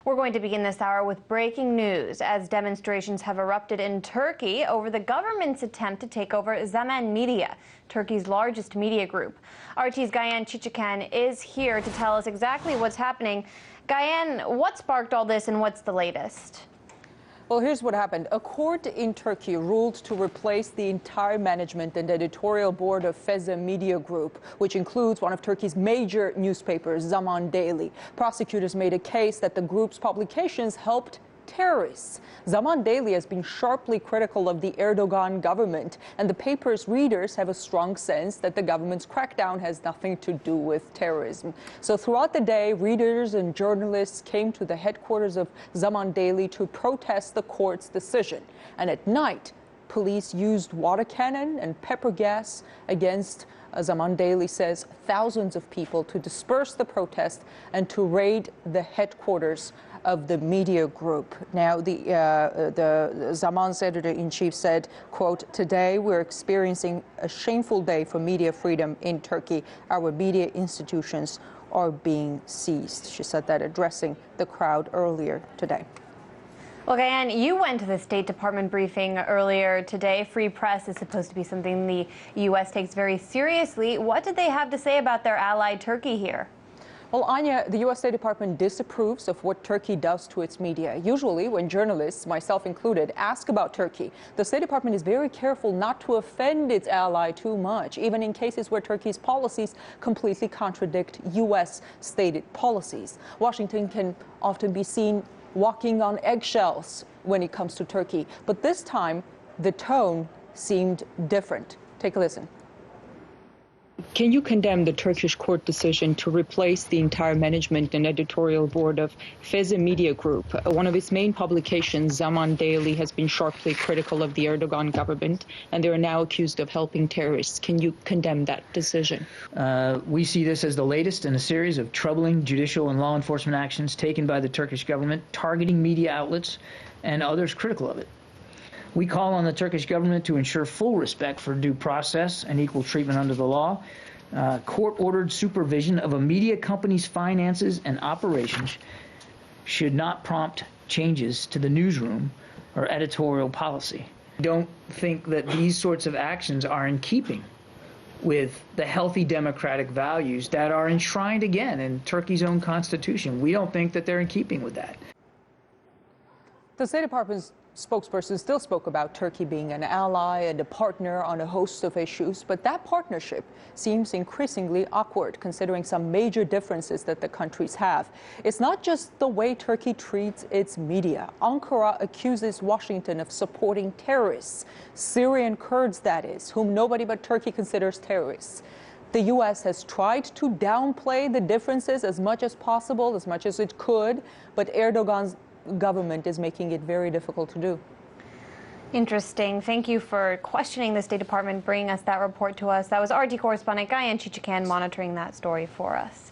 We're going to begin this hour with breaking news as demonstrations have erupted in Turkey over the government's attempt to take over Zaman media, Turkey's largest media group. RT's Gayane Chichakyan is here to tell us exactly what's happening. Gayane, what sparked all this and what's the latest? Well, here's what happened. A court in Turkey ruled to replace the entire management and editorial board of Feza Media Group, which includes one of Turkey's major newspapers, Zaman Daily. Prosecutors made a case that the group's publications helped terrorists. Zaman Daily has been sharply critical of the Erdogan government, and the paper's readers have a strong sense that the government's crackdown has nothing to do with terrorism. So throughout the day, readers and journalists came to the headquarters of Zaman Daily to protest the court's decision. And at night, police used water cannon and pepper gas against, Zaman Daily says, thousands of people to disperse the protest and to raid the headquarters of the media group. Now, the Zaman's editor-in-chief said, quote, "Today we're experiencing a shameful day for media freedom in Turkey. Our media institutions are being seized." She said that addressing the crowd earlier today. Well, Gayane, you went to the State Department briefing earlier today. Free press is supposed to be something the U.S. takes very seriously. What did they have to say about their ally Turkey here? Well, Anya, the U.S. State Department disapproves of what Turkey does to its media. Usually, when journalists, myself included, ask about Turkey, the State Department is very careful not to offend its ally too much, even in cases where Turkey's policies completely contradict U.S. stated policies. Washington can often be seen walking on eggshells when it comes to Turkey. But this time, the tone seemed different. Take a listen. Can you condemn the Turkish court decision to replace the entire management and editorial board of Feza Media Group? One of its main publications, Zaman Daily, has been sharply critical of the Erdogan government, and they are now accused of helping terrorists. Can you condemn that decision? We see this as the latest in a series of troubling judicial and law enforcement actions taken by the Turkish government, targeting media outlets and others critical of it. We call on the Turkish government to ensure full respect for due process and equal treatment under the law. Court-ordered supervision of a media company's finances and operations should not prompt changes to the newsroom or editorial policy. I don't think that these sorts of actions are in keeping with the healthy democratic values that are enshrined again in Turkey's own constitution. We don't think that they're in keeping with that. The State Department's spokesperson still spoke about Turkey being an ally and a partner on a host of issues, but that partnership seems increasingly awkward considering some major differences that the countries have. It's not just the way Turkey treats its media. Ankara accuses Washington of supporting terrorists, Syrian Kurds that is, whom nobody but Turkey considers terrorists. The U.S. has tried to downplay the differences as much as possible, as much as it could, but Erdogan's government is making it very difficult to do. Interesting. Thank you for questioning the State Department, bringing us that report to us. That was RT correspondent Gayane Chichakyan monitoring that story for us.